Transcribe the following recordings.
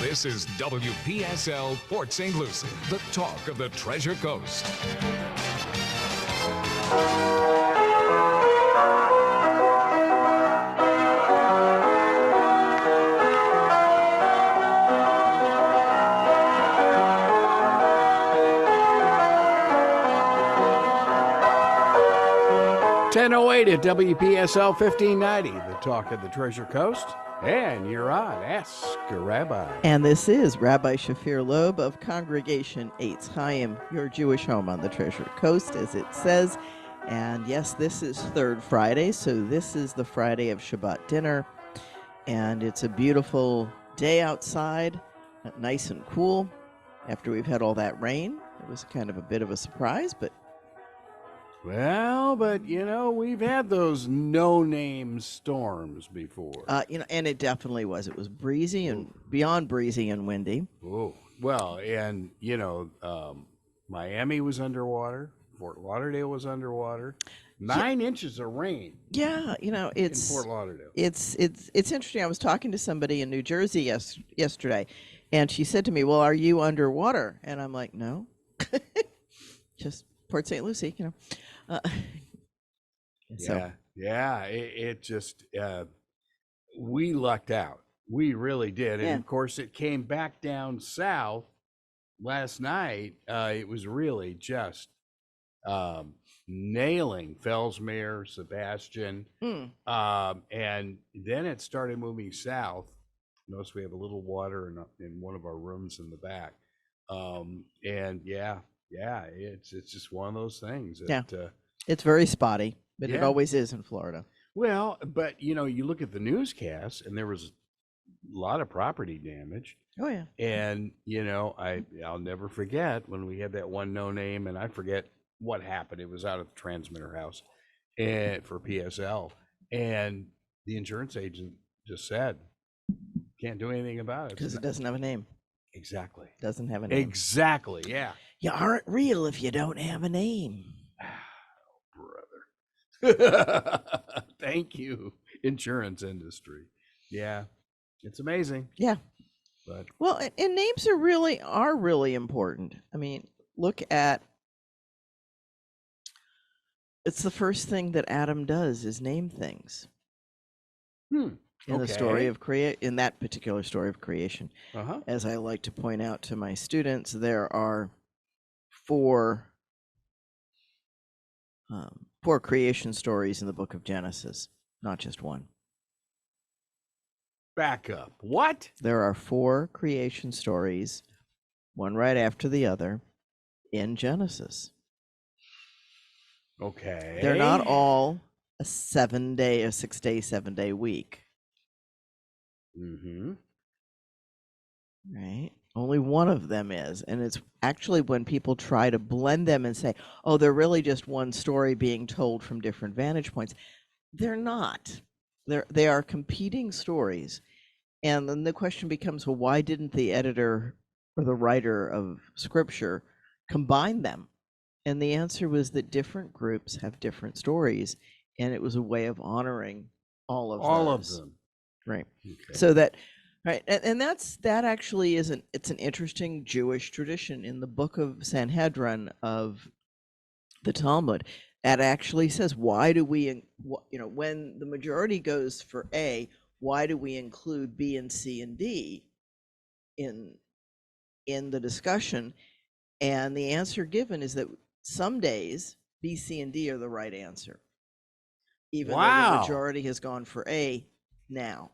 This is WPSL Port St. Lucie, the talk of the Treasure Coast. .08 at WPSL 1590, the talk of the Treasure Coast. And you're on Ask a Rabbi. And this is Rabbi Shafir Lobb of Congregation Eitz, Chayim, your Jewish home on the Treasure Coast, as it says. And yes, this is Third Friday, so this is the Friday of Shabbat dinner. And it's a beautiful day outside, nice and cool. After we've had all that rain, it was kind of a bit of a surprise, but Well, but we've had those no-name storms before. and it definitely was. It was breezy and beyond breezy and windy. Oh, well, and Miami was underwater. Fort Lauderdale was underwater. 9 inches of rain. Yeah, it's in Fort Lauderdale. It's interesting. I was talking to somebody in New Jersey yesterday, and she said to me, "Well, are you underwater?" And I'm like, "No, just Port St. Lucie, So. Yeah. It just we lucked out. We really did, and of course, it came back down south last night. It was really just nailing Fellsmere, Sebastian, and then it started moving south. Notice we have a little water in one of our rooms in the back, and it's just one of those things that, it's very spotty, but it always is in Florida. Well, but you look at the newscasts, and there was a lot of property damage. Oh yeah, and I'll never forget when we had that one no name, and I forget what happened. It was out of the transmitter house, and for PSL, and the insurance agent just said, "Can't do anything about it because it doesn't have a name." Exactly. Doesn't have a name. Exactly. Yeah. You aren't real if you don't have a name. Brother. Thank you, insurance industry. Yeah, it's amazing. Yeah. But well, and names are really important. I mean, look at it's the first thing that Adam does is name things. In the story of in that particular story of creation. As I like to point out to my students, there are four creation stories in the book of Genesis, not just one. Back up. What? There are 4 creation stories, one right after the other, in Genesis. Okay. They're not all a 6-day, 7-day week. Right? Only one of them is. And it's actually when people try to blend them and say, oh, they're really just one story being told from different vantage points. They're not. They are competing stories. And then the question becomes, well, why didn't the editor or the writer of scripture combine them? And the answer was that different groups have different stories, and it was a way of honoring all of them. Right. Okay. So that, right, and that actually it's an interesting Jewish tradition in the book of Sanhedrin of the Talmud. That actually says, why do we, when the majority goes for A, why do we include B and C and D in the discussion? And the answer given is that some days B, C, and D are the right answer, even though the majority has gone for A now.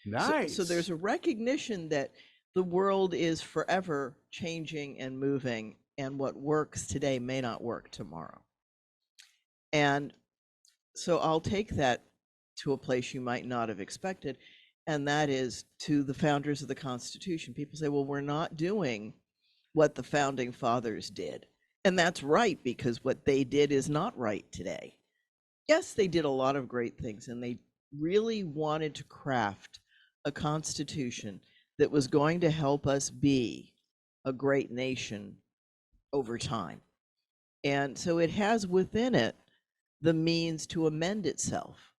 Nice. So there's a recognition that the world is forever changing and moving, and what works today may not work tomorrow. And so I'll take that to a place you might not have expected, and that is to the founders of the Constitution. People say, well, we're not doing what the founding fathers did. And that's right, because what they did is not right today. Yes, they did a lot of great things, and they really wanted to craft a constitution that was going to help us be a great nation over time. And so it has within it the means to amend itself.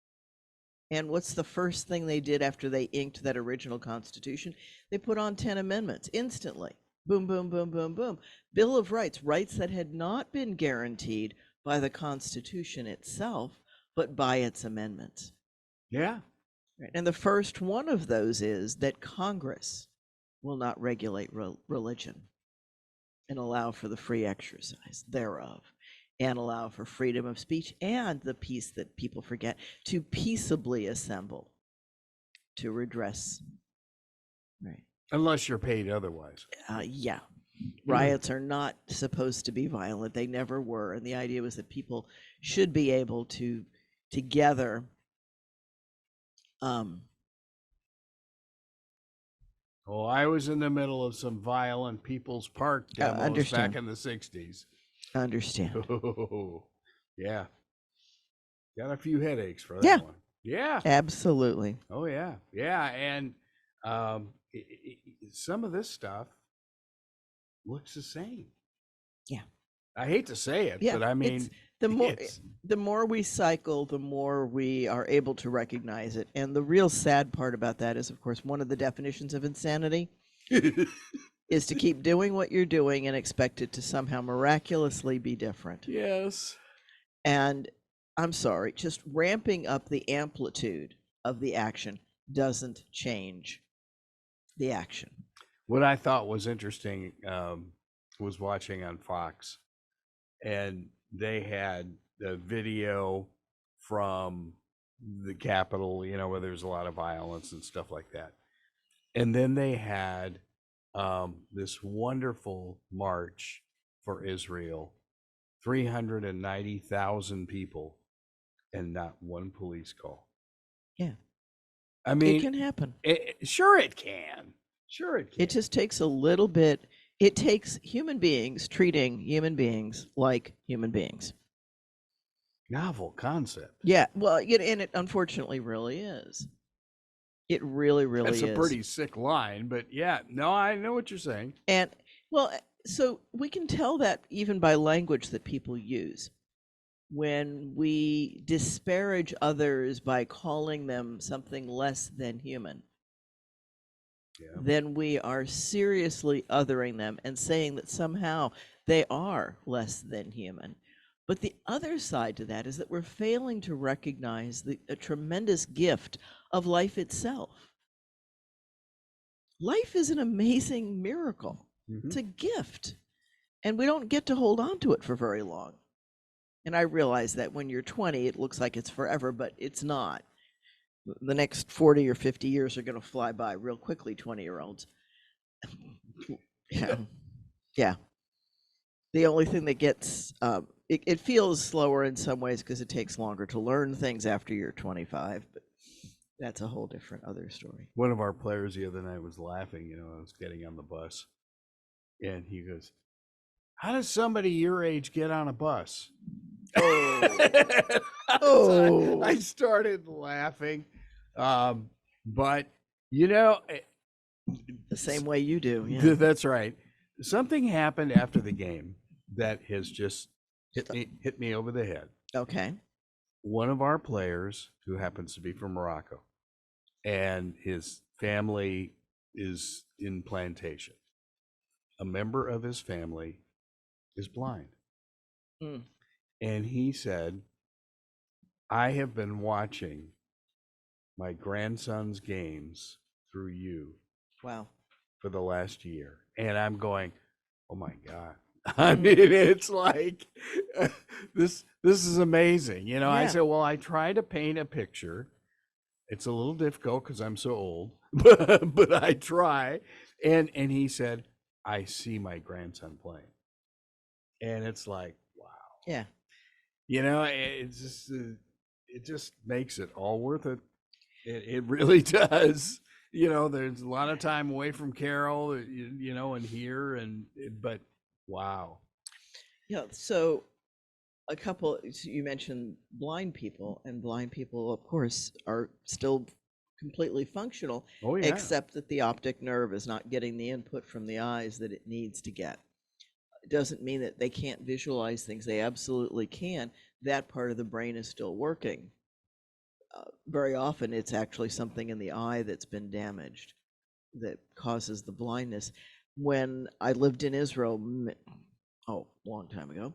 And what's the first thing they did after they inked that original Constitution? They put on 10 amendments instantly. Boom, boom, boom, boom, boom. Bill of Rights, rights that had not been guaranteed by the Constitution itself, but by its amendments. Yeah. Right. And the first one of those is that Congress will not regulate religion and allow for the free exercise thereof, and allow for freedom of speech and the peace that people forget, to peaceably assemble to redress. Right. Unless you're paid otherwise. Yeah. Riots are not supposed to be violent. They never were. And the idea was that people should be able to together Oh, I was in the middle of some violent People's Park demos back in the 60s. Understand. Oh, yeah. Got a few headaches for that Yeah. one. Yeah. Absolutely. Oh, yeah. Yeah. And some of this stuff looks the same. Yeah. I hate to say it, Yeah, but I mean, the more we cycle, the more we are able to recognize it. And the real sad part about that is, of course, one of the definitions of insanity is to keep doing what you're doing and expect it to somehow miraculously be different. yes. And I'm sorry, just ramping up the amplitude of the action doesn't change the action. What I thought was interesting was watching on Fox, and they had the video from the Capitol, you know, where there's a lot of violence and stuff like that. And then they had this wonderful march for Israel, 390,000 people, and not one police call. Yeah. I mean, It can happen. Sure it can. Sure it can. It just takes a little bit. It takes human beings treating human beings like human beings. Novel concept. Yeah, well, and it unfortunately really is. It really, really is. That's a pretty sick line, but yeah, no, I know what you're saying. And, well, so we can tell that even by language that people use. When we disparage others by calling them something less than human, Yeah. then we are seriously othering them and saying that somehow they are less than human. But the other side to that is that we're failing to recognize a tremendous gift of life itself. Life is an amazing miracle. Mm-hmm. It's a gift. And we don't get to hold on to it for very long. And I realize that when you're 20, it looks like it's forever, but it's not. The next 40 or 50 years are going to fly by real quickly, 20-year-olds. Yeah. Yeah. The only thing that gets, it feels slower in some ways because it takes longer to learn things after you're 25, but that's a whole different other story. One of our players the other night was laughing, you know, I was getting on the bus, and he goes, "How does somebody your age get on a bus?" Oh. I started laughing. But, you know, The same way you do. Yeah. that's right. Something happened after the game that has just hit me over the head. Okay. One of our players, who happens to be from Morocco, and his family is in plantation. A member of his family is blind. Mm. And he said, "I have been watching my grandson's games through you Wow. for the last year." And I'm going, oh my God. I mean, it's like, this is amazing. You know, I Yeah. said, well, I try to paint a picture. It's a little difficult because I'm so old, but I try. And he said, "I see my grandson playing." And it's like, wow. Yeah. You know, it just makes it all worth it. It really does. You know, there's a lot of time away from Carol, you know, and here, but wow. Yeah. So you mentioned blind people, and blind people, of course, are still completely functional, Oh, yeah. except that the optic nerve is not getting the input from the eyes that it needs to get. It doesn't mean that they can't visualize things. They absolutely can. That part of the brain is still working. very often it's actually something in the eye that's been damaged that causes the blindness. When I lived in Israel, a long time ago,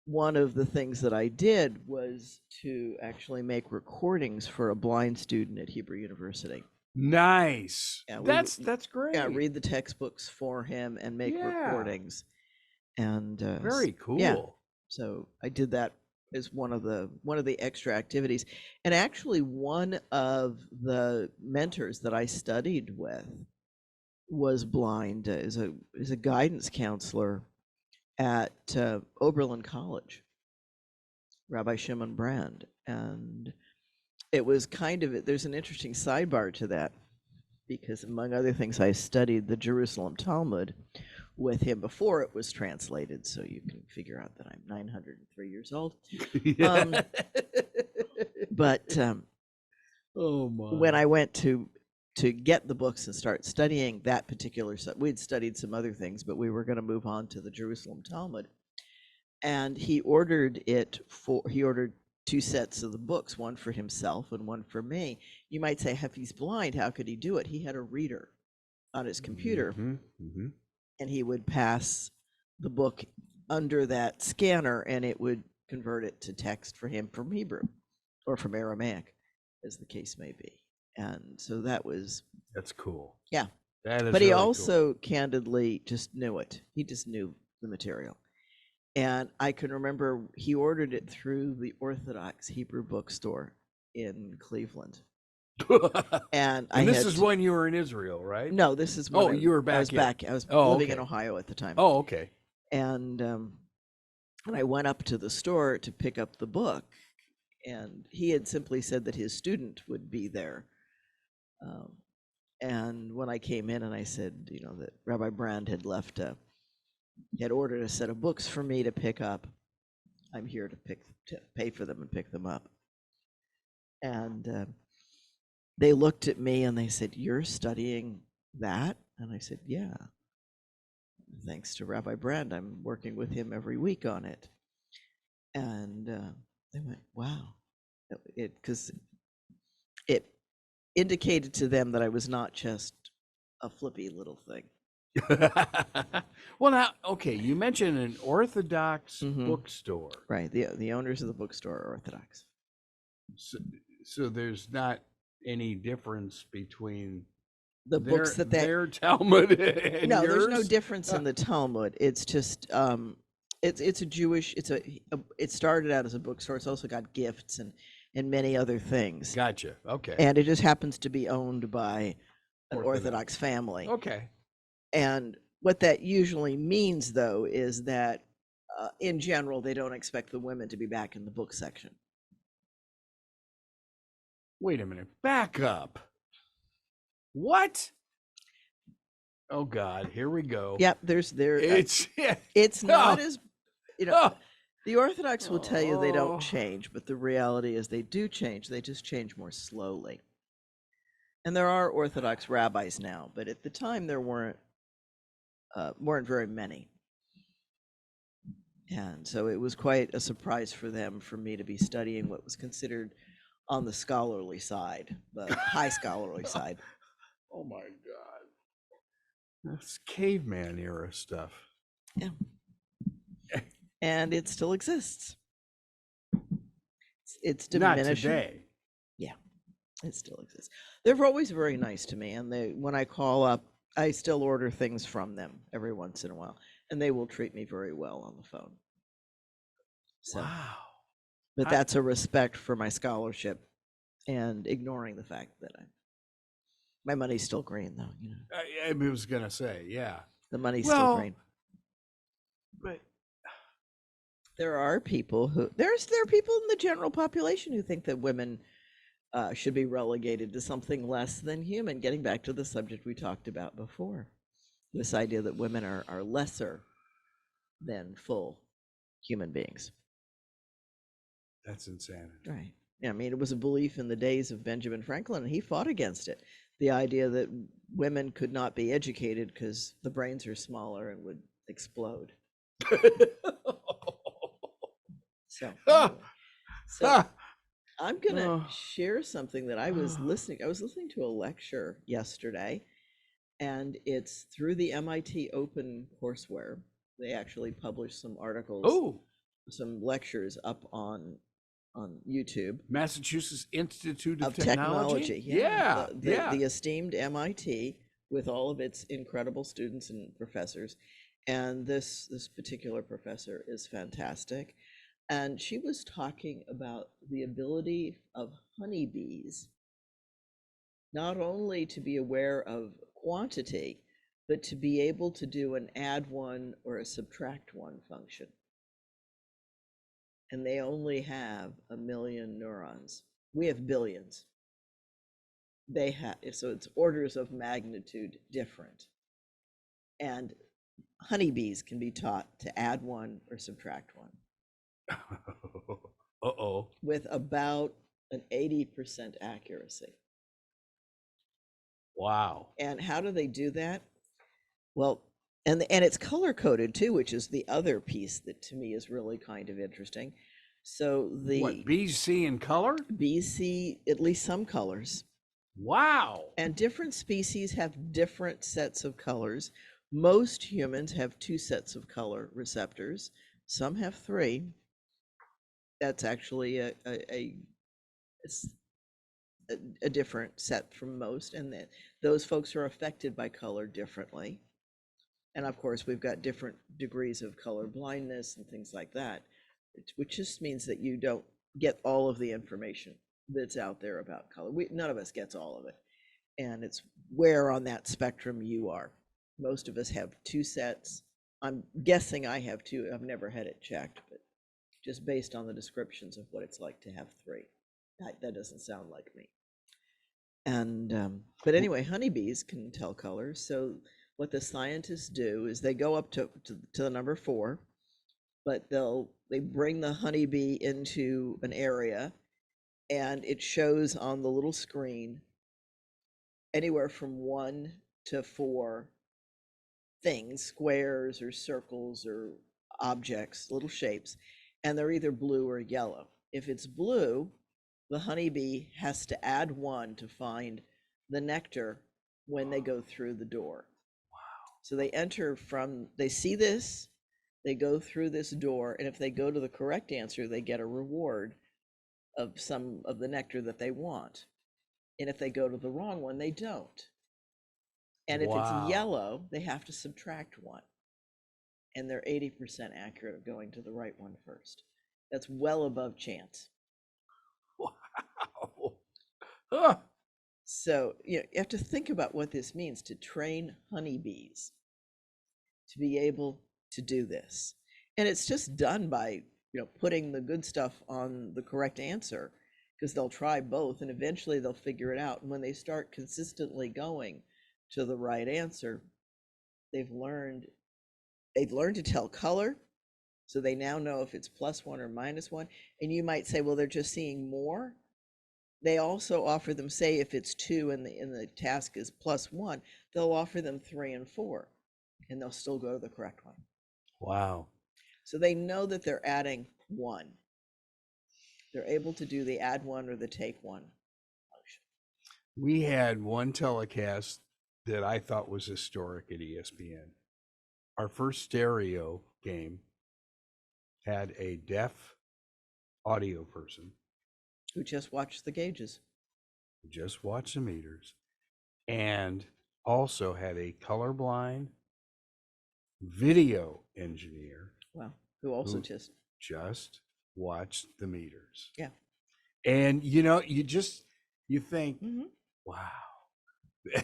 one of the things that I did was to actually make recordings for a blind student at Hebrew University. Nice. Yeah, That's great. Yeah, read the textbooks for him and make recordings. And very cool. Yeah, so I did that as one of the extra activities. And actually, one of the mentors that I studied with was blind, is a guidance counselor at Oberlin College, Rabbi Shimon Brand. And it was kind of, there's an interesting sidebar to that, because among other things, I studied the Jerusalem Talmud with him before it was translated, so you can figure out that I'm 903 years old. But oh my! When I went to get the books and start studying that particular we'd studied some other things, but we were going to move on to the Jerusalem Talmud, and he ordered 2 sets of the books, one for himself and one for me. You might say, if he's blind, how could he do it? He had a reader on his computer, and he would pass the book under that scanner, and it would convert it to text for him from Hebrew or from Aramaic, as the case may be. And so that's cool. Yeah. That is but he really also candidly just knew it. He just knew the material. And I can remember he ordered it through the Orthodox Hebrew bookstore in Cleveland. cool. And this is when you were in Israel, right? No, this is when you were back. I was living in Ohio at the time. Oh, okay. And I went up to the store to pick up the book, and he had simply said that his student would be there. And when I came in and I said, that Rabbi Brand had had ordered a set of books for me to pick up, I'm here to pay for them and pick them up. And they looked at me and they said, "You're studying that?" And I said, "Yeah. Thanks to Rabbi Brand, I'm working with him every week on it." And they went, "Wow." Because it indicated to them that I was not just a flippy little thing. Well, now, okay, you mentioned an Orthodox bookstore. Right. The owners of the bookstore are Orthodox. So there's not any difference between the books that their Talmud and no, yours? There's no difference in the Talmud. It's just it's a Jewish. It started out as a bookstore. It's also got gifts and many other things. Gotcha. Okay. And it just happens to be owned by an Orthodox family. Okay. And what that usually means, though, is that in general, they don't expect the women to be back in the book section. Wait a minute. Back up. What? Oh God, here we go. Yep, it's not as the Orthodox will tell you they don't change, but the reality is they do change. They just change more slowly. And there are Orthodox rabbis now, but at the time there weren't very many. And so it was quite a surprise for me to be studying what was considered on the scholarly side, the high scholarly side. Oh my God. That's caveman era stuff. Yeah. And it still exists. It's diminishing. Not today. Yeah, it still exists. They're always very nice to me, and when I call up, I still order things from them every once in a while, and they will treat me very well on the phone. So, wow. But that's a respect for my scholarship and ignoring the fact that my money's still green, though. I was gonna say, yeah, the money's still green. But there are people there are people in the general population who think that women should be relegated to something less than human. Getting back to the subject we talked about before, this idea that women are lesser than full human beings. That's insanity. Right. I mean, it was a belief in the days of Benjamin Franklin, and he fought against it. The idea that women could not be educated because the brains are smaller and would explode. So I'm gonna Oh. share something that I was listening to a lecture yesterday, and it's through the MIT Open courseware. They actually published some articles, Oh, some lectures up on YouTube Massachusetts Institute of of technology. Yeah, Yeah. the esteemed MIT with all of its incredible students and professors. And this particular professor is fantastic. And she was talking about the ability of honeybees not only to be aware of quantity, but to be able to do an add one or a subtract one function. And they only have 1,000,000 neurons. We have billions. They have, so it's orders of magnitude different. And honeybees can be taught to add one or subtract one Uh-oh. with about an 80% accuracy. Wow. And how do they do that? Well, and it's color coded too, which is the other piece that to me is really kind of interesting. So What, bees see in color? bees see at least some colors, Wow. and different species have different sets of colors. Most humans have 2 sets of color receptors. Some have 3. That's actually a different set from most, and that those folks are affected by color differently. And of course, we've got different degrees of color blindness and things like that, which just means that you don't get all of the information that's out there about color. None of us gets all of it. And it's where on that spectrum you are. Most of us have 2 sets. I'm guessing I have 2. I've never had it checked, but just based on the descriptions of what it's like to have 3. That doesn't sound like me. And but anyway, honeybees can tell colors. So what the scientists do is they go up to the number 4, but they bring the honeybee into an area, and it shows on the little screen anywhere from 1 to 4 things, squares or circles or objects, little shapes, and they're either blue or yellow. If it's blue, the honeybee has to add 1 to find the nectar when they go through the door. Wow. So they see this, they go through this door, and if they go to the correct answer, they get a reward of some of the nectar that they want. And if they go to the wrong one, they don't. And if it's yellow, they have to subtract 1. And they're 80% accurate of going to the right one first. That's well above chance. Wow. Huh. So you have to think about what this means to train honeybees to be able to do this. And it's just done by putting the good stuff on the correct answer, because they'll try both and eventually they'll figure it out. And when they start consistently going to the right answer, they've learned to tell color. So they now know if it's +1 or -1. And you might say, well, they're just seeing more. They also offer them, say if it's 2 and the task is +1, they'll offer them 3 and 4, and they'll still go to the correct one. Wow. So they know that they're adding 1. They're able to do the add 1 or the take 1 function. We had one telecast that I thought was historic at ESPN. Our first stereo game had a deaf audio person Who just watched the gauges. who just watched the meters and also had a colorblind video engineer. Wow. Who also Who just watched the meters. Yeah. And you think, wow,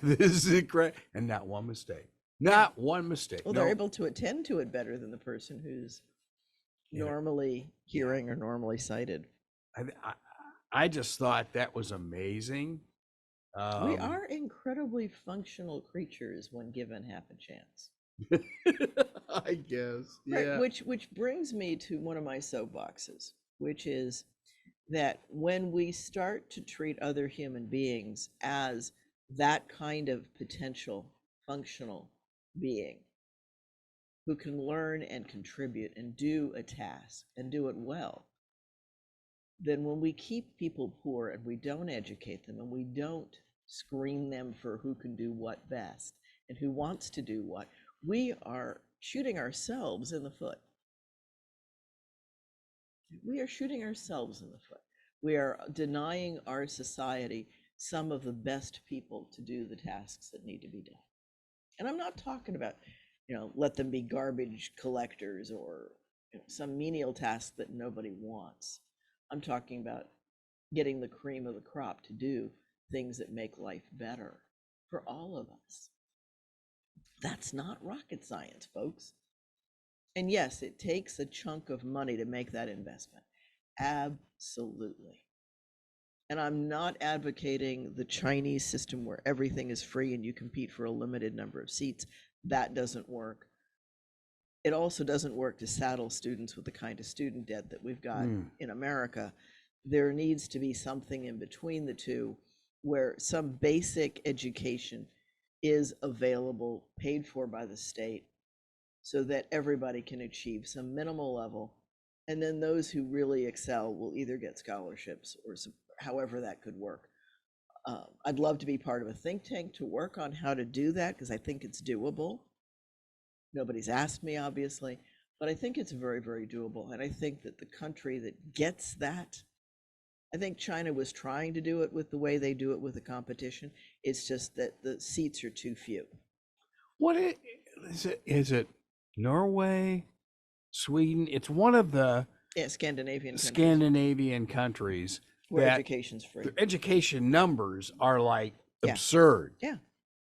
this is incredible. And not one mistake. Not one mistake. Well, they're able to attend to it better than the person who's normally hearing or normally sighted. I just thought that was amazing. We are incredibly functional creatures when given half a chance. I guess. Yeah. Right, which brings me to one of my soapboxes, which is that when we start to treat other human beings as that kind of potential functional being who can learn and contribute and do a task and do it well, then when we keep people poor and we don't educate them and we don't screen them for who can do what best and who wants to do what, we are shooting ourselves in the foot. We are shooting ourselves in the foot. We are denying our society some of the best people to do the tasks that need to be done. And I'm not talking about, let them be garbage collectors or some menial task that nobody wants. I'm talking about getting the cream of the crop to do things that make life better for all of us. That's not rocket science, folks. And yes, it takes a chunk of money to make that investment. Absolutely. And I'm not advocating the Chinese system where everything is free and you compete for a limited number of seats. That doesn't work. It also doesn't work to saddle students with the kind of student debt that we've got in America. There needs to be something in between the two where some basic education is available, paid for by the state, so that everybody can achieve some minimal level. And then those who really excel will either get scholarships or however that could work. I'd love to be part of a think tank to work on how to do that, because I think it's doable. Nobody's asked me, obviously, but I think it's very, very doable. And I think that the country that gets that, I think China was trying to do it with the way they do it with the competition. It's just that the seats are too few. What is it? Is it Norway, Sweden? It's one of the Scandinavian countries where education's free. The education numbers are like absurd. Yeah.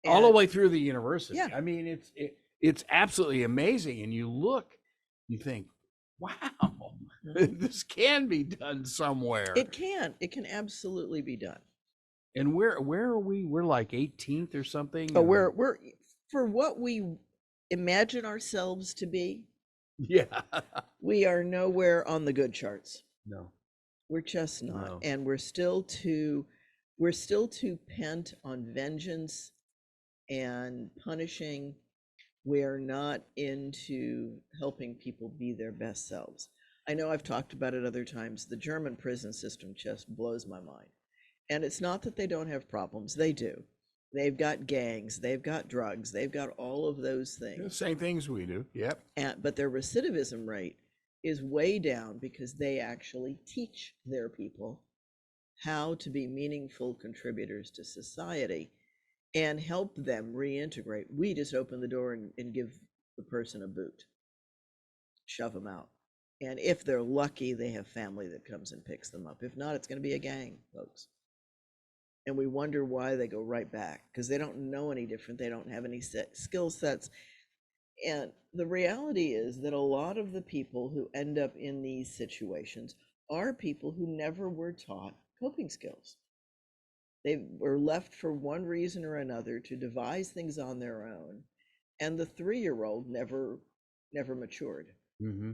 All the way through the university. Yeah. I mean, it's absolutely amazing. And you look, you think, wow, this can be done somewhere. It can absolutely be done. And where are we? We're like 18th or something. Oh, we're for what we imagine ourselves to be. Yeah. We are nowhere on the good charts. No. We're just not. No. And we're still too pent on vengeance and punishing. We're not into helping people be their best selves. I know I've talked about it other times. The German prison system just blows my mind. And it's not that they don't have problems. They do. They've got gangs, they've got drugs, they've got all of those things. The same things we do. Yep. But their recidivism rate is way down because they actually teach their people how to be meaningful contributors to society and help them reintegrate. We just open the door and give the person a boot, shove them out. And if they're lucky, they have family that comes and picks them up. If not, it's going to be a gang, folks. And we wonder why they go right back, because they don't know any different. They don't have any skill sets. And the reality is that a lot of the people who end up in these situations are people who never were taught coping skills. They were left for one reason or another to devise things on their own. And the 3-year-old never matured. Mm-hmm.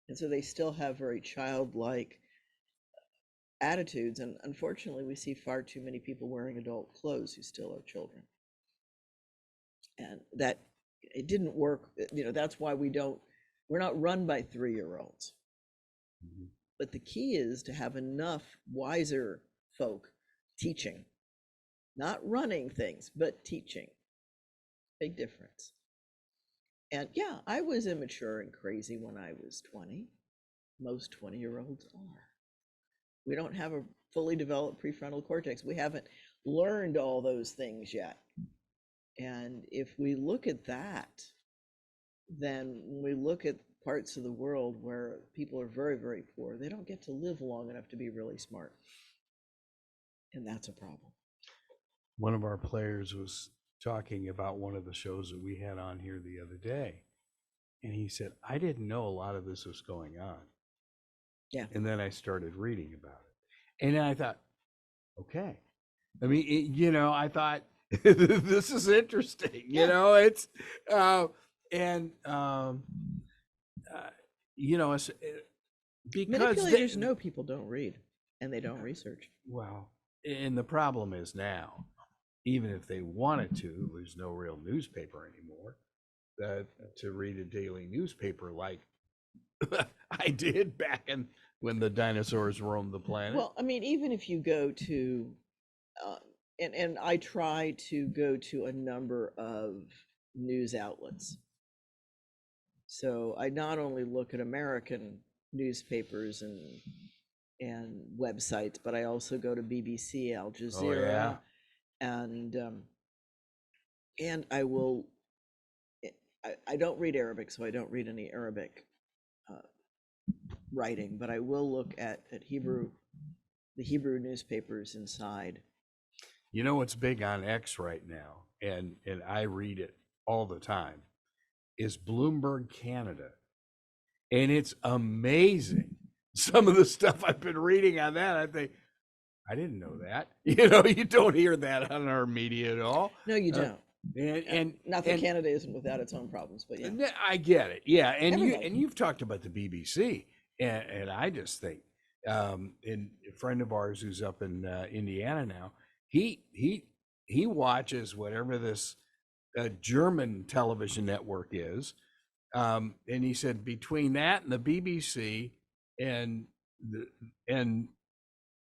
And so they still have very childlike attitudes. And unfortunately, we see far too many people wearing adult clothes who still are children. And that it didn't work. That's why we're not run by 3-year-olds. Mm-hmm. But the key is to have enough wiser folk teaching, not running things, but teaching. Big difference. And yeah, I was immature and crazy when I was 20. Most 20-year-olds are. We don't have a fully developed prefrontal cortex. We haven't learned all those things yet. And if we look at that, then when we look at parts of the world where people are very, very poor, they don't get to live long enough to be really smart. And that's a problem. One of our players was talking about one of the shows that we had on here the other day. And he said, I didn't know a lot of this was going on. Yeah. And then I started reading about it. And then I thought, okay. I mean, I thought, this is interesting. It's, because manipulators know people don't read and they don't research. Well, and the problem is now, even if they wanted to, there's no real newspaper anymore to read a daily newspaper like I did back in when the dinosaurs roamed the planet. Well, I mean, even if you go to, and I try to go to a number of news outlets. So I not only look at American newspapers and websites, but I also go to BBC, Al Jazeera, and I will. I don't read Arabic, so I don't read any Arabic writing, but I will look at Hebrew, the Hebrew newspapers inside. You know what's big on X right now, and I read it all the time, is Bloomberg Canada. And it's amazing. Some of the stuff I've been reading on that, I think, I didn't know that. You know, you don't hear that on our media at all. No, you don't. And not that Canada isn't without its own problems, but yeah. I get it. Yeah. And Everybody. you've talked about the BBC. And I just think, and a friend of ours who's up in Indiana now, he watches whatever this German television network is, and he said between that and the BBC and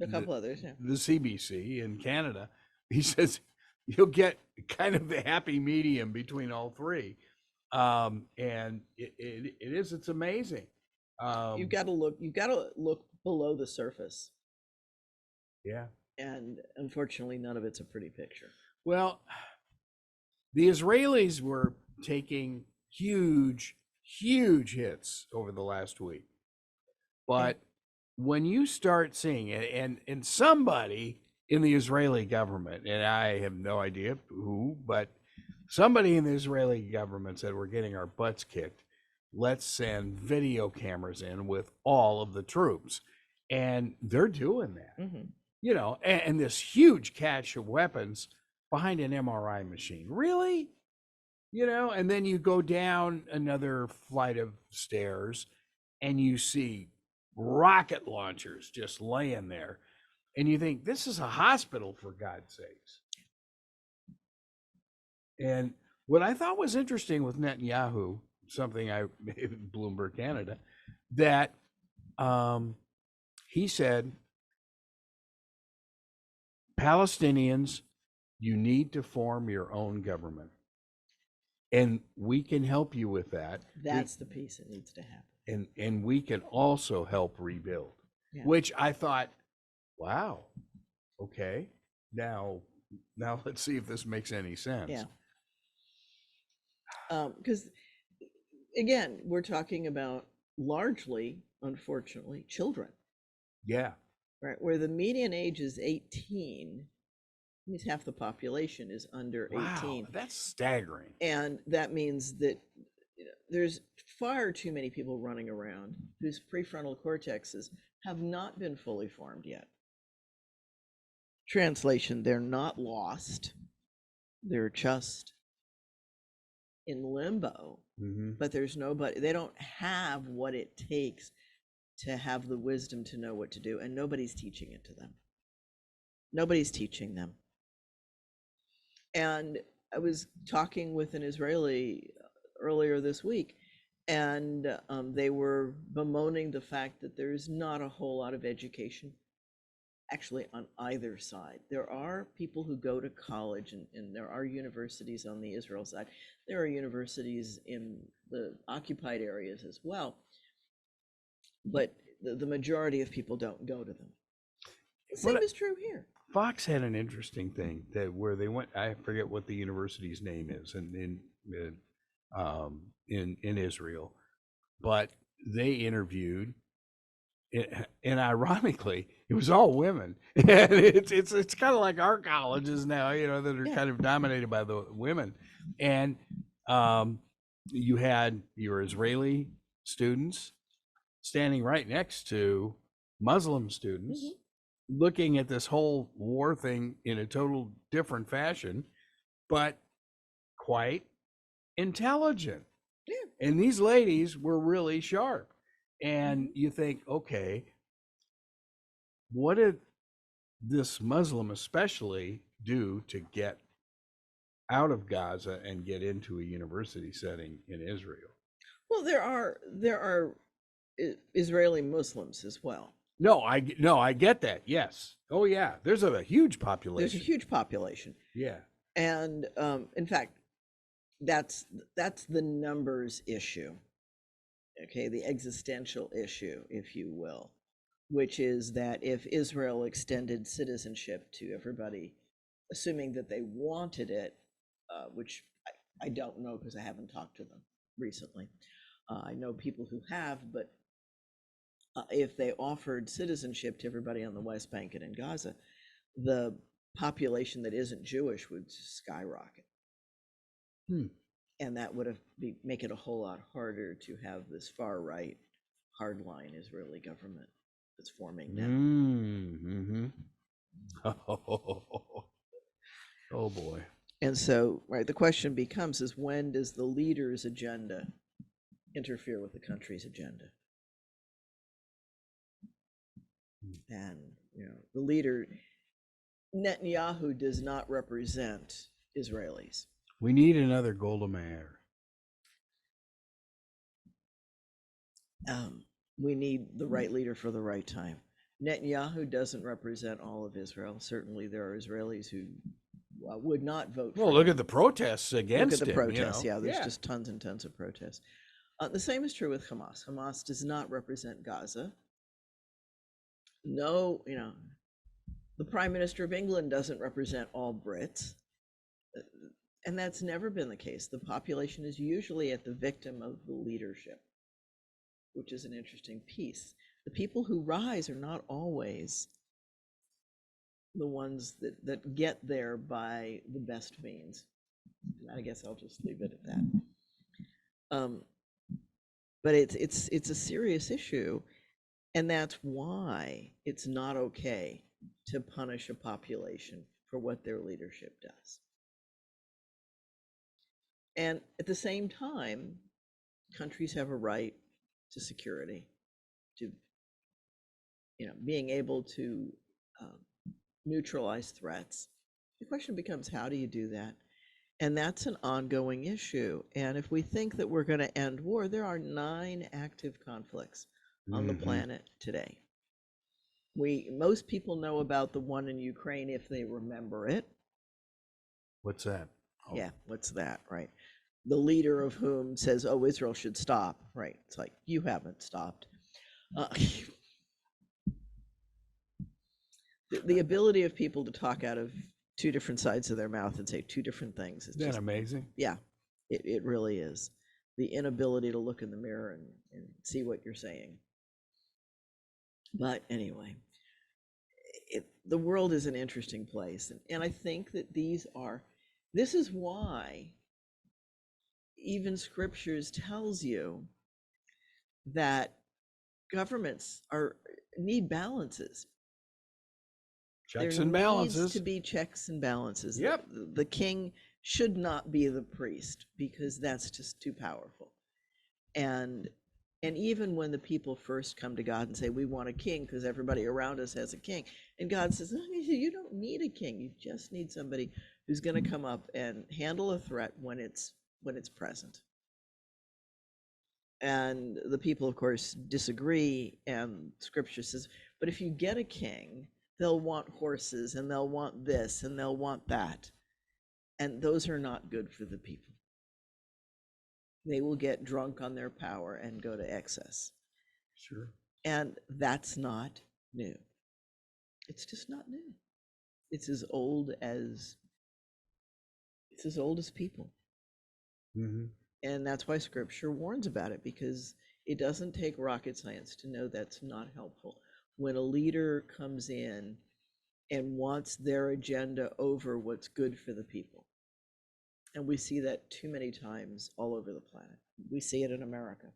A couple others, yeah. the CBC in Canada, he says you'll get kind of the happy medium between all three, and it's amazing. You've got to look below the surface. Yeah. And unfortunately, none of it's a pretty picture. Well, the Israelis were taking huge hits over the last week. But when you start seeing it, and somebody in the Israeli government, and I have no idea who, but somebody in the Israeli government said, we're getting our butts kicked. Let's send video cameras in with all of the troops. And they're doing that. Mm-hmm. You know, and this huge cache of weapons behind an MRI machine. Really? You know, and then you go down another flight of stairs and you see rocket launchers just laying there. And you think, this is a hospital, for God's sakes. And what I thought was interesting with Netanyahu, something I Bloomberg Canada, that he said, Palestinians, you need to form your own government. And we can help you with that. That's the piece that needs to happen. And we can also help rebuild, which I thought, wow, okay. Now let's see if this makes any sense. Yeah. Because, again, we're talking about largely, unfortunately, children. Yeah. Right, where the median age is 18, means half the population is under 18. Wow, that's staggering. And that means that there's far too many people running around whose prefrontal cortexes have not been fully formed yet. Translation, they're not lost. They're just in limbo. Mm-hmm. But there's nobody, they don't have what it takes to have the wisdom to know what to do, and nobody's teaching it to them. Nobody's teaching them. And I was talking with an Israeli earlier this week, and they were bemoaning the fact that there's not a whole lot of education actually on either side. There are people who go to college, and there are universities on the Israel side. There are universities in the occupied areas as well. But the majority of people don't go to them. The same is true here. Fox had an interesting thing that where they went. I forget what the university's name is, in Israel, but they interviewed, and ironically, it was all women. And it's kind of like our colleges now, you know, that are kind of dominated by the women. And you had your Israeli students standing right next to Muslim students, looking at this whole war thing in a total different fashion, but quite intelligent. Yeah. And these ladies were really sharp. And you think, okay, what did this Muslim especially do to get out of Gaza and get into a university setting in Israel? Well, there are Israeli Muslims as well. No, I get that. Yes. Oh yeah. There's a huge population. There's a huge population. Yeah. And in fact, that's the numbers issue. Okay, the existential issue, if you will, which is that if Israel extended citizenship to everybody, assuming that they wanted it, which I don't know because I haven't talked to them recently. I know people who have, but if they offered citizenship to everybody on the West Bank and in Gaza, the population that isn't Jewish would skyrocket. And that would make it a whole lot harder to have this far right, hardline Israeli government that's forming now. Oh boy. And so, right, the question becomes is when does the leader's agenda interfere with the country's agenda? And the leader, Netanyahu, does not represent Israelis. We need another Golda Meir. We need the right leader for the right time. Netanyahu doesn't represent all of Israel. Certainly, there are Israelis who would not vote for him. Look at the protests against him. Look at the protests. Yeah, there's just tons and tons of protests. The same is true with Hamas. Hamas does not represent Gaza. No, the Prime Minister of England doesn't represent all Brits. And that's never been the case. The population is usually at the victim of the leadership, which is an interesting piece. The people who rise are not always the ones that get there by the best means. And I guess I'll just leave it at that. But it's a serious issue, and that's why it's not okay to punish a population for what their leadership does. And at the same time, countries have a right to security, to being able to neutralize threats. The question becomes, how do you do that? And that's an ongoing issue. And if we think that we're going to end war, there are 9 active conflicts on the planet today. Most people know about the one in Ukraine if they remember it. What's that? Oh. Yeah, what's that, right? The leader of whom says, oh, Israel should stop, right? It's like, you haven't stopped. The ability of people to talk out of 2 different sides of their mouth and say 2 different things. Isn't that amazing? Yeah, it really is. The inability to look in the mirror and see what you're saying. But anyway, the world is an interesting place. And I think that this is why even scriptures tells you that governments need balances. Checks and balances. There needs to be checks and balances. Yep. The king should not be the priest because that's just too powerful. And even when the people first come to God and say, we want a king because everybody around us has a king, and God says, no, you don't need a king. You just need somebody who's going to come up and handle a threat when it's present. And the people, of course, disagree, and scripture says, but if you get a king, they'll want horses, and they'll want this, and they'll want that. And those are not good for the people. They will get drunk on their power and go to excess. Sure. And that's not new. It's just not new. It's as old as people. And that's why scripture warns about it, because it doesn't take rocket science to know that's not helpful. When a leader comes in and wants their agenda over what's good for the people. And we see that too many times all over the planet. We see it in America,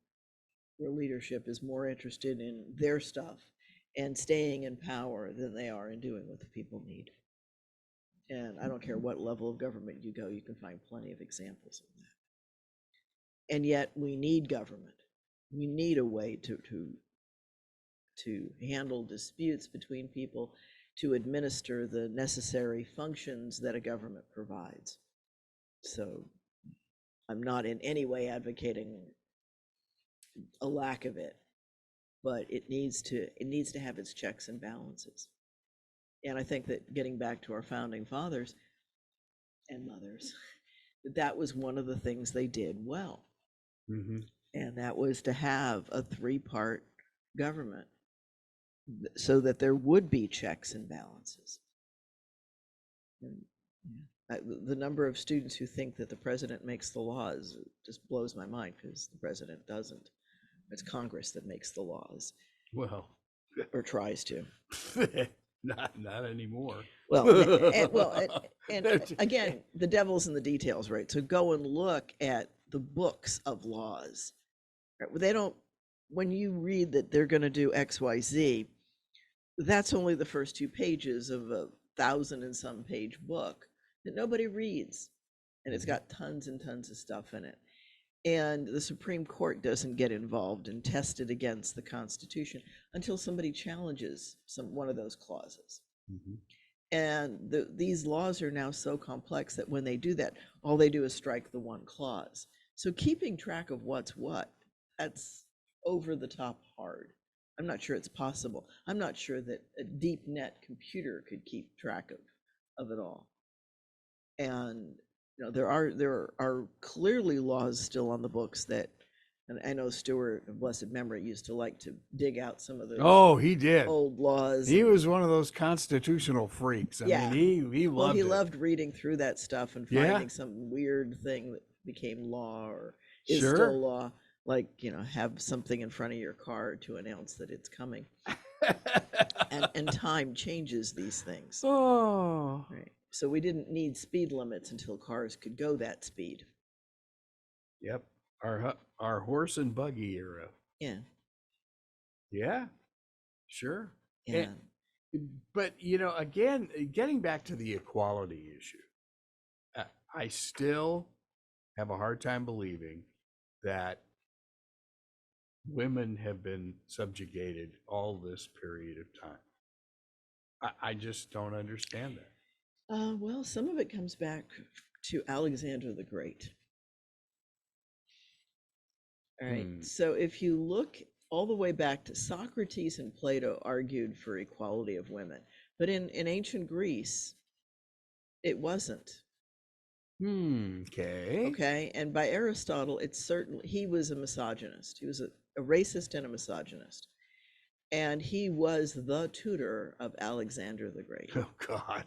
where leadership is more interested in their stuff and staying in power than they are in doing what the people need. And I don't care what level of government you go, you can find plenty of examples of that. And yet we need government. We need a way to handle disputes between people, to administer the necessary functions that a government provides. So I'm not in any way advocating a lack of it, but it needs to have its checks and balances. And I think that getting back to our founding fathers and mothers, that was one of the things they did well. Mm-hmm. And that was to have a three-part government so that there would be checks and balances. And, the number of students who think that the president makes the laws just blows my mind, because the president doesn't. It's Congress that makes the laws, Well, or tries to. not anymore. And again, the devil's in the details, right? So go and look at the books of laws. Right? They don't, when you read that they're going to do X, Y, Z, that's only the first 2 pages of a 1,000 and some page book that nobody reads. And it's got tons and tons of stuff in it. And the Supreme Court doesn't get involved and test it against the Constitution until somebody challenges one of those clauses. Mm-hmm. And these laws are now so complex that when they do that, all they do is strike the one clause. So keeping track of what's what, that's over the top hard. I'm not sure it's possible. I'm not sure that a deep net computer could keep track of it all. And there are clearly laws still on the books that, and I know Stewart of blessed memory used to like to dig out some of those. Oh, he did. Old laws. He was one of those constitutional freaks. I mean, he loved it. Loved reading through that stuff and finding some weird thing that became law or is still law, like, have something in front of your car to announce that it's coming. and time changes these things. Oh. Right. So we didn't need speed limits until cars could go that speed. Yep. Our horse and buggy era. Yeah. Yeah. Sure. Yeah. But, again, getting back to the equality issue, I still have a hard time believing that women have been subjugated all this period of time. I just don't understand that. Well, some of it comes back to Alexander the Great. All right. So if you look all the way back to Socrates and Plato argued for equality of women, but in ancient Greece, it wasn't. Okay. Okay. And by Aristotle, he was a misogynist. He was a racist and a misogynist. And he was the tutor of Alexander the Great. Oh, God.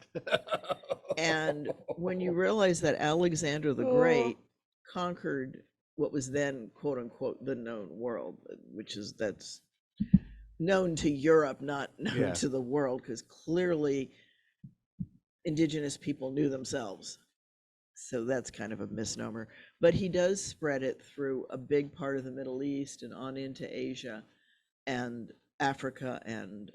And when you realize that Alexander the Great conquered what was then, quote unquote, the known world, that's known to Europe, not known to the world, because clearly indigenous people knew themselves. So that's kind of a misnomer. But he does spread it through a big part of the Middle East and on into Asia and Africa and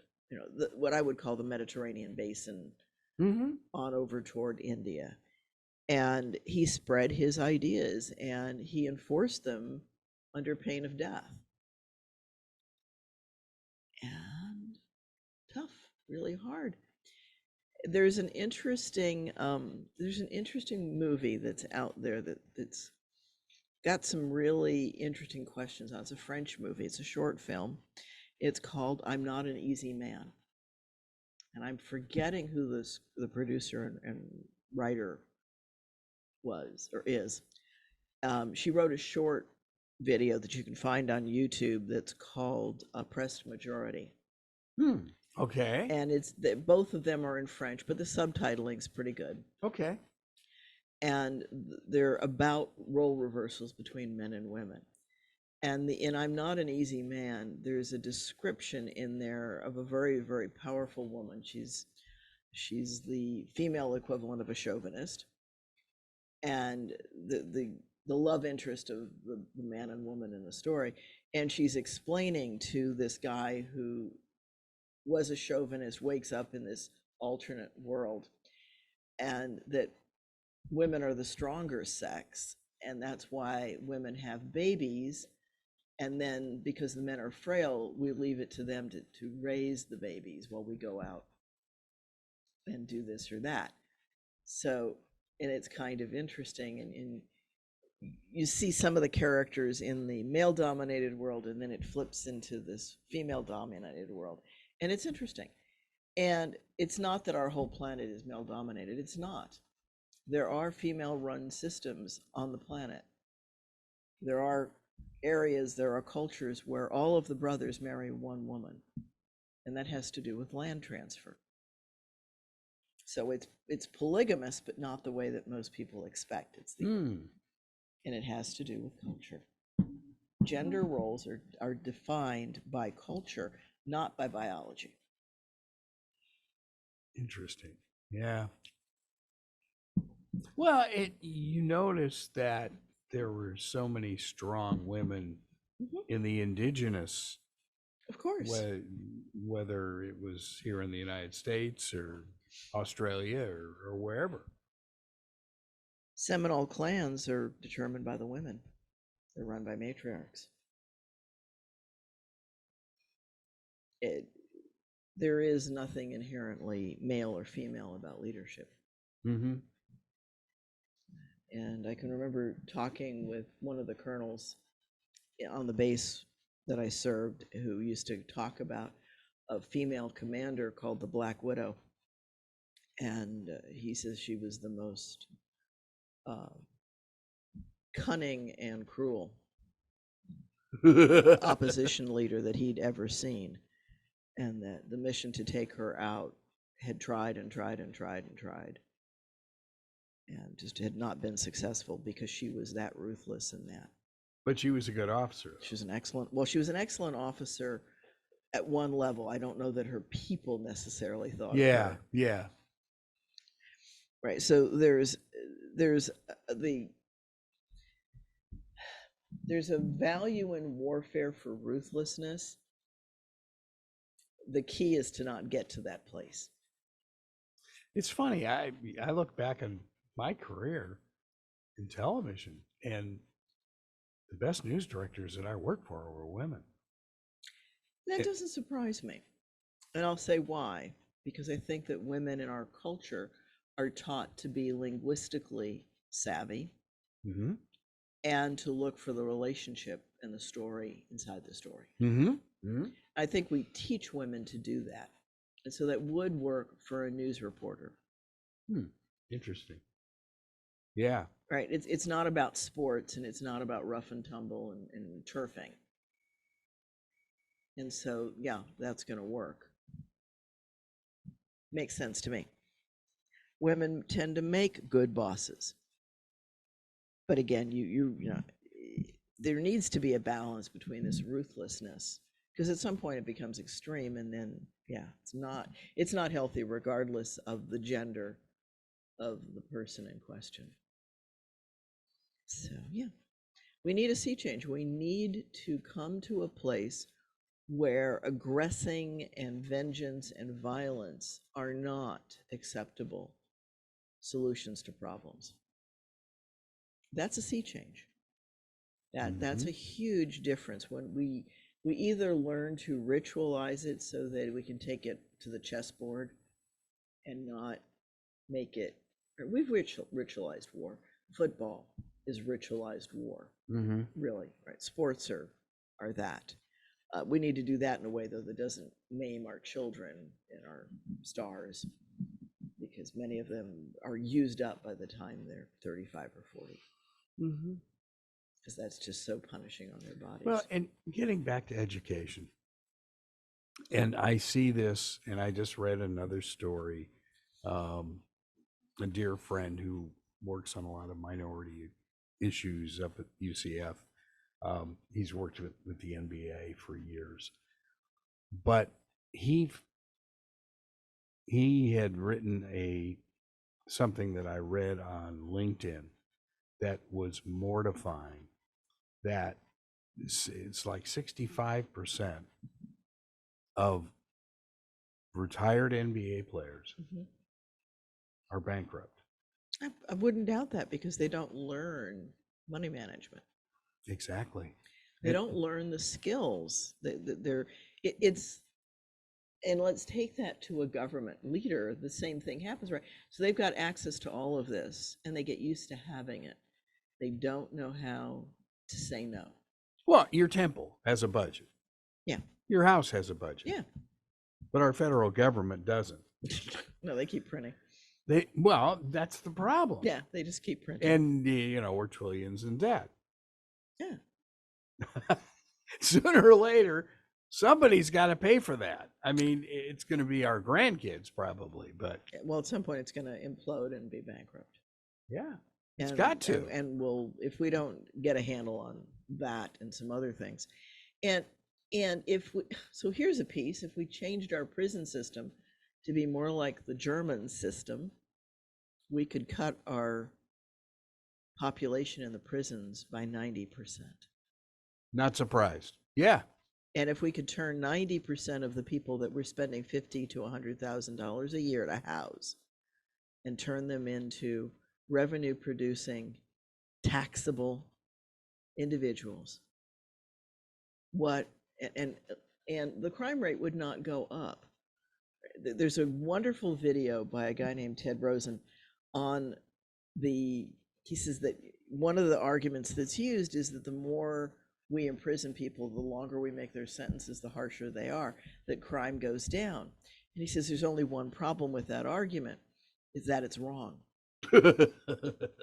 what I would call the Mediterranean basin, on over toward India. And he spread his ideas and he enforced them under pain of death. And tough, really hard. There's an interesting movie that's out there that's got some really interesting questions on. It's a French movie. It's a short film. It's called I'm Not an Easy Man. And I'm forgetting who the producer and writer was or is. She wrote a short video that you can find on YouTube that's called Oppressed Majority. Okay. And both of them are in French, but the subtitling's pretty good. Okay. And they're about role reversals between men and women. And in I'm Not an Easy Man, there's a description in there of a very, very powerful woman. She's the female equivalent of a chauvinist, and the love interest of the man and woman in the story. And she's explaining to this guy who was a chauvinist, wakes up in this alternate world, and that women are the stronger sex, and that's why women have babies. And then because the men are frail, we leave it to them to raise the babies while we go out and do this or that. So, and it's kind of interesting. And you see some of the characters in the male-dominated world, and then it flips into this female-dominated world, and it's interesting. And it's not that our whole planet is male-dominated. It's not. There are female-run systems on the planet. There are areas, there are cultures where all of the brothers marry one woman, and that has to do with land transfer. So it's polygamous, but not the way that most people expect. It's the and it has to do with culture. Gender roles are defined by culture, not by biology. Interesting. Yeah. Well, you notice that there were so many strong women in the indigenous, Of course. whether it was here in the United States or Australia or wherever. Seminole clans are determined by the women. They're run by matriarchs. There is nothing inherently male or female about leadership. Mm-hmm. And I can remember talking with one of the colonels on the base that I served, who used to talk about a female commander called the Black Widow. And he says she was the most cunning and cruel opposition leader that he'd ever seen. And that the mission to take her out had tried and tried and tried and tried, and just had not been successful because she was that ruthless in that. But she was a good officer. She was an excellent officer at one level. I don't know that her people necessarily thought of her. Yeah. Right. So there's a value in warfare for ruthlessness. The key is to not get to that place. It's funny. I look back on my career in television, and the best news directors that I worked for were women. That doesn't surprise me. And I'll say why. Because I think that women in our culture are taught to be linguistically savvy and to look for the relationship and the story inside the story. I think we teach women to do that. And so that would work for a news reporter. Interesting. Yeah. Right. It's not about sports, and it's not about rough and tumble and turfing. And so, yeah, that's going to work. Makes sense to me. Women tend to make good bosses. But again, you know, there needs to be a balance between this ruthlessness, because at some point it becomes extreme, and then, yeah, it's not healthy regardless of the gender of the person in question. So, yeah, we need a sea change. We need to come to a place where aggressing and vengeance and violence are not acceptable solutions to problems. That's a sea change. That's a huge difference when we either learn to ritualize it so that we can take it to the chessboard and not make it. We've ritualized war. Football is ritualized war, really, right? Sports are that. We need to do that in a way, though, that doesn't maim our children and our stars, because many of them are used up by the time they're 35 or 40. Because that's just so punishing on their bodies. Well, and getting back to education, and I see this, and I just read another story. A dear friend who works on a lot of minority issues up at UCF. He's worked with the NBA for years, but he had written something that I read on LinkedIn that was mortifying. That it's like 65% of retired NBA players are bankrupt. I wouldn't doubt that, because they don't learn money management. Exactly. They don't learn the skills. It's and let's take that to a government leader. The same thing happens, right? So they've got access to all of this, and they get used to having it. They don't know how to say no. Well, your temple has a budget. Yeah. Your house has a budget. Yeah. But our federal government doesn't. No, they keep printing. Well, that's the problem. Yeah, they just keep printing. And, we're trillions in debt. Yeah. Sooner or later, somebody's got to pay for that. I mean, it's going to be our grandkids probably, but. Well, at some point it's going to implode and be bankrupt. Yeah, it's got to. And we'll, if we don't get a handle on that and some other things. And so here's a piece, if we changed our prison system to be more like the German system, we could cut our population in the prisons by 90%. Not surprised. Yeah. And if we could turn 90% of the people that we're spending $50,000 to $100,000 a year to house and turn them into revenue producing, taxable individuals, and the crime rate would not go up. There's a wonderful video by a guy named Ted Rosen on he says that one of the arguments that's used is that the more we imprison people, the longer we make their sentences, the harsher they are, that crime goes down. And he says there's only one problem with that argument, is that it's wrong.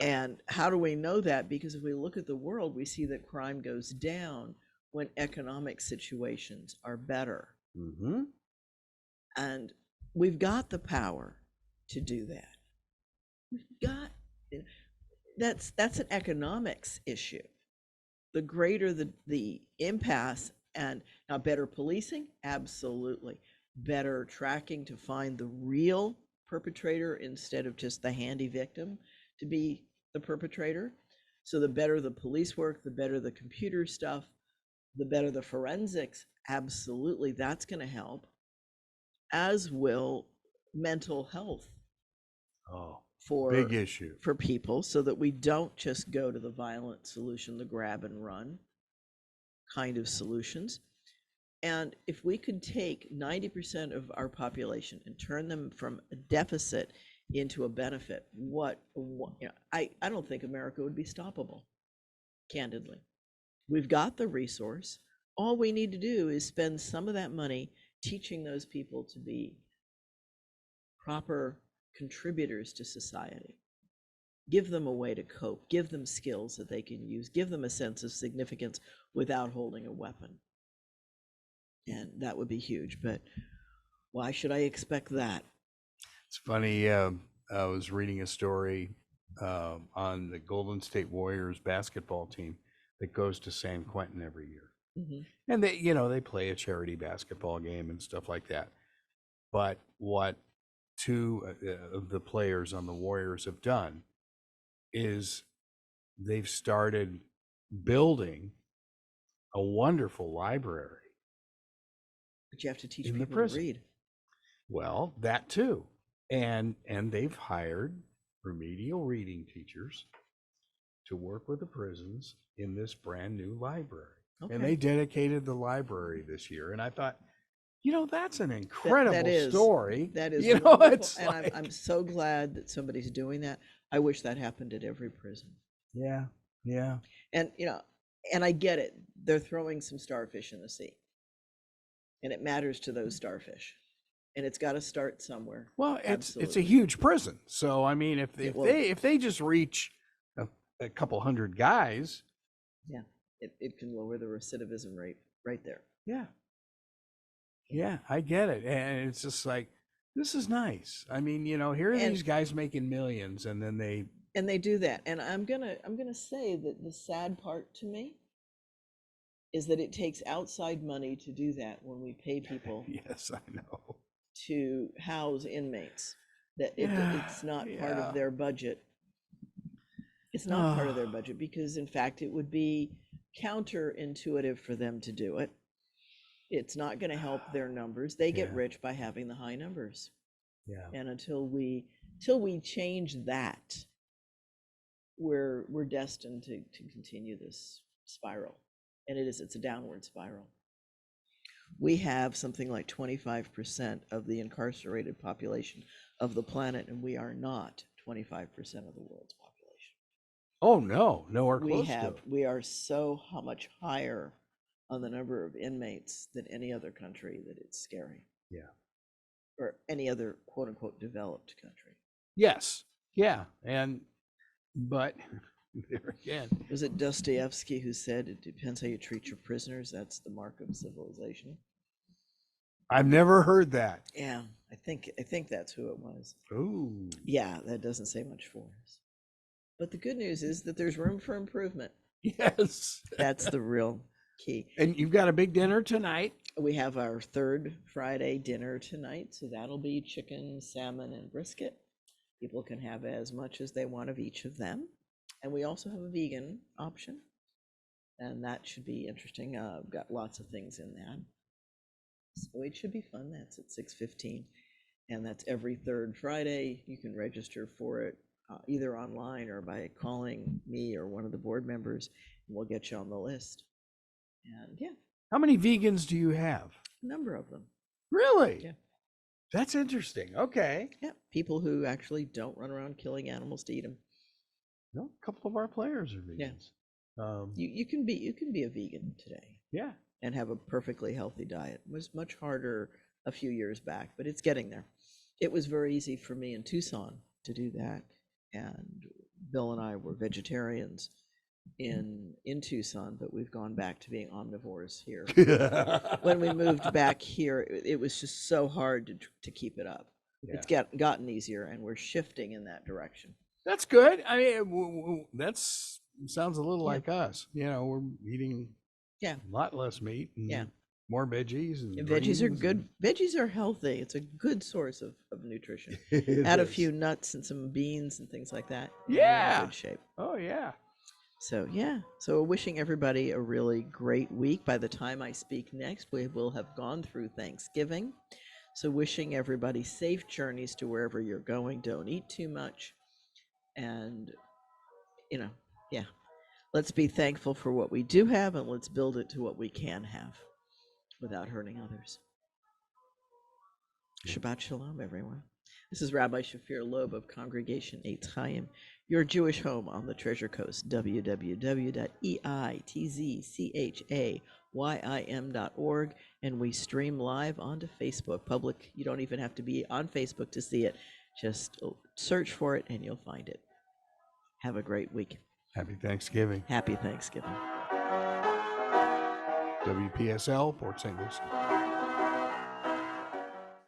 And how do we know that? Because if we look at the world, we see that crime goes down when economic situations are better. Mm-hmm. And we've got the power to do that. That's an economics issue. The greater the impasse, and now better policing, absolutely. Better tracking to find the real perpetrator instead of just the handy victim to be the perpetrator. So the better the police work, the better the computer stuff, the better the forensics, absolutely, that's going to help, as will mental health. Oh, for big issue for people, so that we don't just go to the violent solution, the grab and run kind of solutions. And if we could take 90% of our population and turn them from a deficit into a benefit, I don't think America would be stoppable, candidly. We've got the resource. All we need to do is spend some of that money teaching those people to be proper contributors to society. Give them a way to cope, give them skills that they can use, give them a sense of significance without holding a weapon. And that would be huge, but why should I expect that? It's funny, I was reading a story on the Golden State Warriors basketball team that goes to San Quentin every year. Mm-hmm. And they play a charity basketball game and stuff like that. But what two of the players on the Warriors have done is they've started building a wonderful library. But you have to teach in the people to prison. read. Well, that too. And they've hired remedial reading teachers to work with the prisons in this brand new library. Okay. And they dedicated the library this year. And I thought, that's an incredible that is, story. That is wonderful. It's and like... I'm so glad that somebody's doing that. I wish that happened at every prison. Yeah. And and I get it. They're throwing some starfish in the sea, and it matters to those starfish, and it's got to start somewhere. Well, it's a huge prison. So I mean, if they just reach a couple hundred guys, yeah, it can lower the recidivism rate right there. Yeah, I get it. And it's just like, this is nice. I mean, here are these guys making millions, and then they do that. And I'm gonna say that the sad part to me is that it takes outside money to do that when we pay people. Yes, I know. To house inmates, that it's not part of their budget. It's not part of their budget, because in fact it would be counterintuitive for them to do it. It's not going to help their numbers. They get rich by having the high numbers. Yeah. And until we change that, we're destined to continue this spiral. And it's a downward spiral. We have something like 25% of the incarcerated population of the planet, and we are not 25% of the world's population. Oh, no, nowhere We close to have, it. we are so how much higher on the number of inmates than any other country that it's scary, Yeah. or any other quote unquote developed country. Yes. Yeah. But there again, Was it Dostoevsky who said it depends how you treat your prisoners? That's the mark of civilization. I've never heard that. Yeah, I think that's who it was. Ooh. Yeah, that doesn't say much for us. But the good news is that there's room for improvement. Yes. That's the real key. And you've got a big dinner tonight. We have our third Friday dinner tonight, so that'll be chicken, salmon, and brisket. People can have as much as they want of each of them. And we also have a vegan option, and that should be interesting. I've got lots of things in that. So it should be fun. That's at 6:15, and that's every third Friday. You can register for it either online or by calling me or one of the board members, and we'll get you on the list. And yeah, How many vegans do you have? a number of them. Really? Yeah. That's interesting. Okay. Yeah, people who actually don't run around killing animals to eat them. No, a couple of our players are vegans. Yeah. You can be a vegan today Yeah. and have a perfectly healthy diet. It was much harder a few years back, but it's getting there. It was very easy for me in Tucson to do that, and Bill and I were vegetarians in Tucson, but we've gone back to being omnivores here. When we moved back here, it was just so hard to keep it up. Yeah. It's gotten easier, and we're shifting in that direction. That's good. I mean, that's sounds a little Yeah. like us. You know, we're eating Yeah. a lot less meat and Yeah. more veggies and And veggies are greens good. Veggies are healthy. It's a good source of nutrition. It Add a is. few nuts and some beans and things like that. and you're Yeah. in good shape. Oh yeah. So yeah. So wishing everybody a really great week. By the time I speak next, we will have gone through Thanksgiving. So wishing everybody safe journeys to wherever you're going. Don't eat too much. And yeah. Let's be thankful for what we do have, and let's build it to what we can have without hurting others. Shabbat Shalom, everyone. This is Rabbi Shafir Lobb of Congregation Eitz Chayim, your Jewish home on the Treasure Coast, www.eitzchayim.org, and we stream live onto Facebook. Public, you don't even have to be on Facebook to see it. Just search for it and you'll find it. Have a great week. Happy Thanksgiving. Happy Thanksgiving. WPSL, Port St. Lucie.